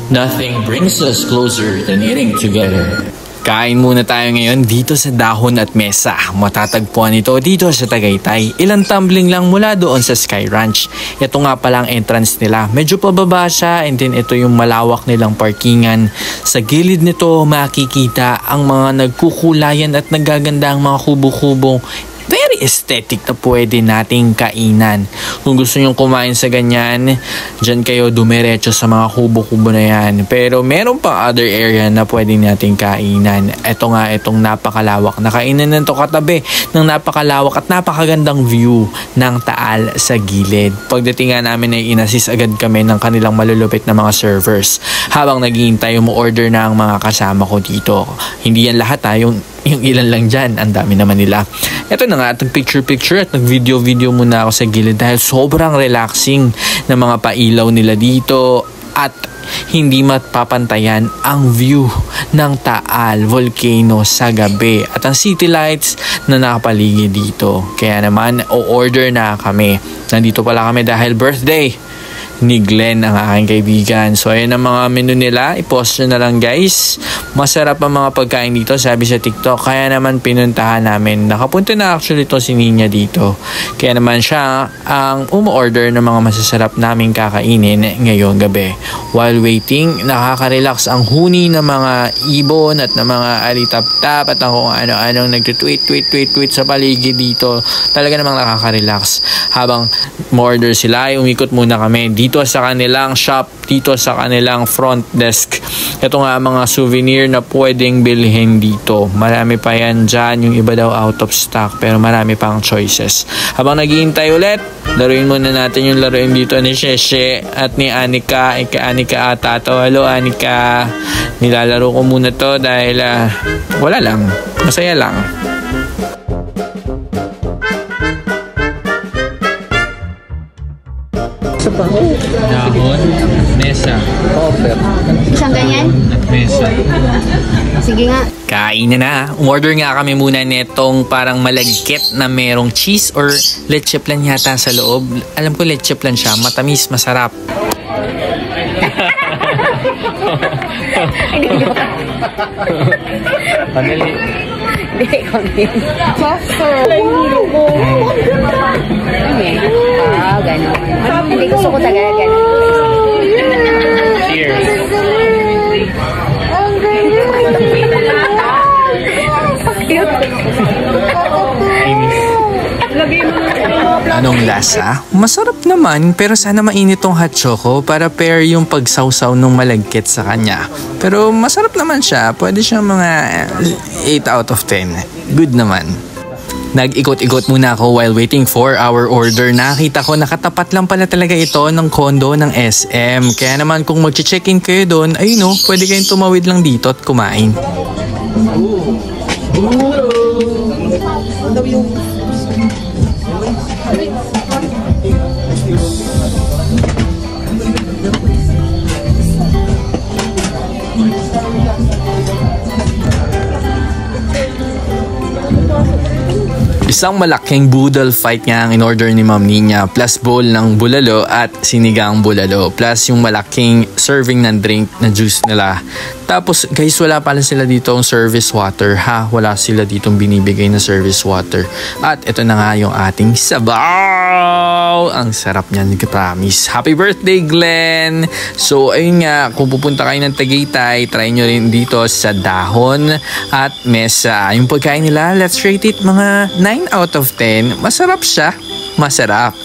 Nothing brings us closer than eating together. Kain muna tayo ngayon dito sa Dahon at Mesa. Matatagpuan ito dito sa Tagaytay. Ilang tumbling lang mula doon sa Sky Ranch. Ito nga pala ang entrance nila. Medyo pababa siya, and then ito yung malawak nilang parkingan. Sa gilid nito makikita ang mga nagkukulayan at nagaganda ang mga kubo-kubo. Very aesthetic na pwede nating kainan. Kung gusto nyong kumain sa ganyan, dyan kayo dumiretso sa mga kubo-kubo na yan. Pero meron pang other area na pwede nating kainan. Ito nga, itong napakalawak na kainan nito katabi ng napakalawak at napakagandang view ng Taal sa gilid. Pagdating nga namin ay inassist agad kami ng kanilang malulupit na mga servers. Habang naghihintay, umu-order na ang mga kasama ko dito. Hindi yan lahat ha, yung ilan lang dyan, ang dami naman nila. Ito na nga, itong picture-picture at nag-video muna ako sa gilid dahil sobrang relaxing na mga pailaw nila dito at hindi mapapantayan ang view ng Taal Volcano sa gabi at ang city lights na nakapaligid dito. Kaya naman, o-order na kami. Nandito pala kami dahil birthday ni Glenn, ang aking kaibigan. So ayan ang mga menu nila, i-post nyo na lang guys. Masarap ang mga pagkain dito, sabi sa TikTok, kaya naman pinuntahan namin. Nakapunta na actually to si Nina dito, kaya naman siya ang umu-order ng mga masasarap naming kakainin ngayong gabi. While waiting, nakaka-relax ang huni ng mga ibon at ng mga alitap-tap at ang kung ano-anong nag-tweet sa paligid dito. Talaga namang nakaka-relax. Habang mo-order sila, ay umikot muna kami dito sa kanilang shop, dito sa kanilang front desk. Ito nga mga souvenir na pwedeng bilhin dito. Marami pa yan dyan, yung iba daw out of stock, pero marami pang choices. Habang naghihintay ulit, laruin muna natin yung laruin dito ni Sheshe at ni Anika. Anika ata to. Hello Anika. Nilalaro ko muna to dahil wala lang, masaya lang. Dahon, Mesa. Isang ganyan? At Mesa. Sige nga. Kain na. Umorder nga kami muna netong parang malagkit na merong cheese or leche plan yata sa loob. Alam ko leche plan siya. Matamis, masarap. Panali. Hindi ko din. Faster. Gano'n. Hindi gusto ko talaga gano'n. Cheers. Anong lasa? Masarap naman, pero sana mainit tong hot choco para pair yung pagsawsaw ng malagkit sa kanya. Pero masarap naman siya. Pwede siyang mga 8 out of 10. Good naman. Nag-ikot-ikot muna ako while waiting for our order. Nakita ko nakatapat lang pala talaga ito ng condo ng SM. Kaya naman kung mag-check-in kayo doon, ayun o, pwede kayong tumawid lang dito at kumain. Isang malaking boodle fight nga ang in-order ni Ma'am Nina, plus bowl ng bulalo at sinigang bulalo, plus yung malaking serving ng drink na juice nila. Tapos guys, wala pala sila dito ang service water ha. Wala sila ditong binibigay na service water. At ito na nga yung ating sabaw. Ang sarap niyan, promise. Happy birthday Glenn! So ayun nga, kung pupunta kayo ng Tagaytay, try nyo rin dito sa Dahon at Mesa. Yung pagkain nila, let's rate it mga 9 out of 10. Masarap siya. Masarap.